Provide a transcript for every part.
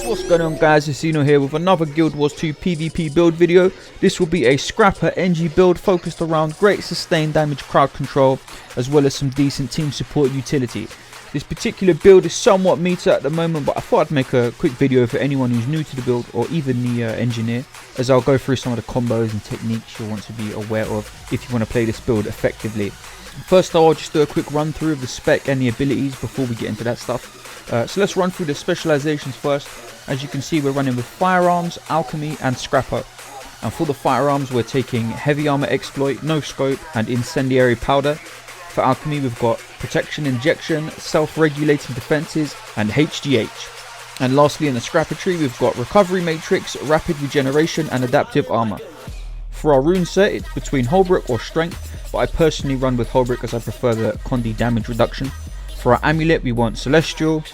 What's going on, guys? It's Xeno here with another Guild Wars 2 PvP build video. This will be a Scrapper Engi build focused around great sustained damage crowd control as well as some decent team support utility. This particular build is somewhat meta at the moment, but I thought I'd make a quick video for anyone who's new to the build or even the engineer, as I'll go through some of the combos and techniques you'll want to be aware of if you want to play this build effectively. First though, I'll just do a quick run through of the spec and the abilities before we get into that stuff. So let's run through the specializations first. As you can see, we're running with Firearms, Alchemy and Scrapper. And for the Firearms, we're taking Heavy Armor Exploit, No Scope and Incendiary Powder. For Alchemy, we've got Protection Injection, Self-Regulating Defenses and HGH. And lastly, in the Scrapper tree, we've got Recovery Matrix, Rapid Regeneration and Adaptive Armor. For our rune set, it's between Holbrook or Strength, but I personally run with Holbrook as I prefer the Condi damage reduction. For our amulet, we want Celestial,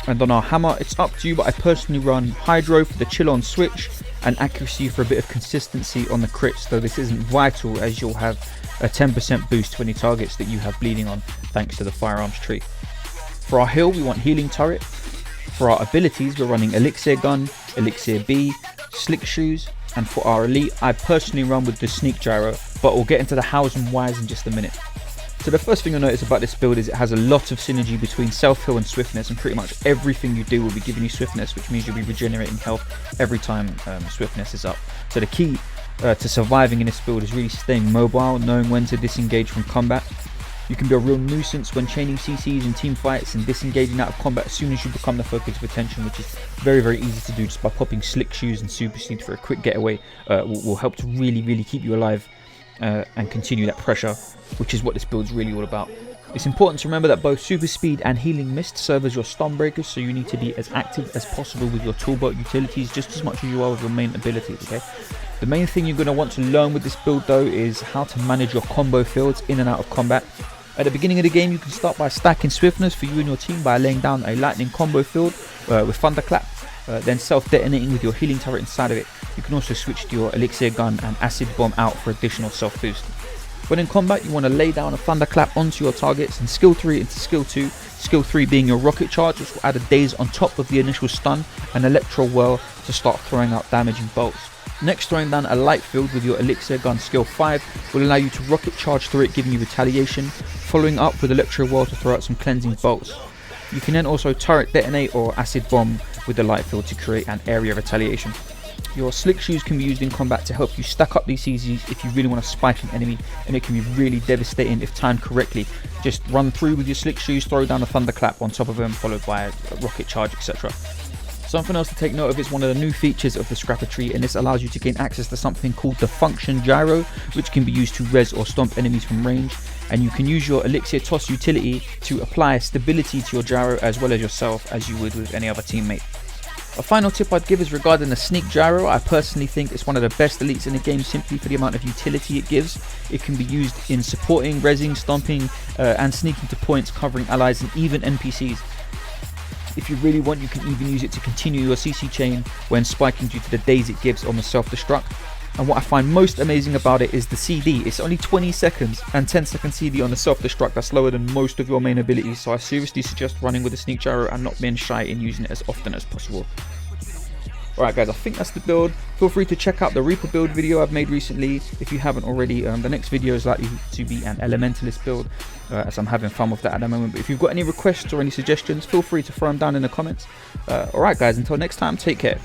and on our hammer, it's up to you, but I personally run Hydro for the chill on switch and accuracy for a bit of consistency on the crits, though this isn't vital as you'll have a 10% boost to any targets that you have bleeding on thanks to the Firearms tree. For our heal, we want Healing Turret. For our abilities, we're running Elixir Gun, Elixir B, Slick Shoes, and for our elite, I personally run with the Sneak Gyro, but we'll get into the hows and whys in just a minute. So the first thing you'll notice about this build is it has a lot of synergy between self-heal and swiftness, and pretty much everything you do will be giving you swiftness, which means you'll be regenerating health every time swiftness is up. So the key to surviving in this build is really staying mobile, knowing when to disengage from combat. You can be a real nuisance when chaining CCs in team fights and disengaging out of combat as soon as you become the focus of attention, which is very, very easy to do just by popping Slick Shoes and Super Speed for a quick getaway. Will help to really keep you alive and continue that pressure, which is what this build is really all about. It's important to remember that both Super Speed and Healing Mist serve as your stun breakers, so you need to be as active as possible with your toolbox utilities just as much as you are with your main abilities, okay? The main thing you're going to want to learn with this build though is how to manage your combo fields in and out of combat. At the beginning of the game, you can start by stacking swiftness for you and your team by laying down a lightning combo field with Thunderclap, then self-detonating with your healing turret inside of it. You can also switch to your Elixir Gun and Acid Bomb out for additional self-boost. When in combat, you want to lay down a Thunderclap onto your targets and skill 3 into skill 2, skill 3 being your Rocket Charge, which will add a daze on top of the initial stun, and Electro Whirl to start throwing out damaging bolts. Next, throwing down a light field with your Elixir Gun skill 5 will allow you to Rocket Charge through it, giving you retaliation, following up with Electro Whirl to throw out some cleansing bolts. You can then also turret detonate or acid bomb with the light field to create an area retaliation. Your Slick Shoes can be used in combat to help you stack up these CZs if you really want to spike an enemy, and it can be really devastating if timed correctly. Just run through with your Slick Shoes, throw down a Thunderclap on top of them, followed by a Rocket Charge, etc. Something else to take note of is one of the new features of the Scrapper tree, and this allows you to gain access to something called the Function Gyro, which can be used to res or stomp enemies from range, and you can use your Elixir Toss utility to apply stability to your Gyro as well as yourself as you would with any other teammate. A final tip I'd give is regarding the Sneak Gyro. I personally think it's one of the best elites in the game simply for the amount of utility it gives. It can be used in supporting, rezzing, stomping and sneaking to points, covering allies and even NPCs. If you really want, you can even use it to continue your CC chain when spiking due to the daze it gives on the self-destruct. And what I find most amazing about it is the CD. It's only 20 seconds and 10-second CD on the self-destruct. That's lower than most of your main abilities, so I seriously suggest running with the Sneak Gyro and not being shy in using it as often as possible. Alright guys, I think that's the build. Feel free to check out the Reaper build video I've made recently if you haven't already. The next video is likely to be an Elementalist build, as I'm having fun with that at the moment. But if you've got any requests or any suggestions, feel free to throw them down in the comments. Alright guys, until next time, take care.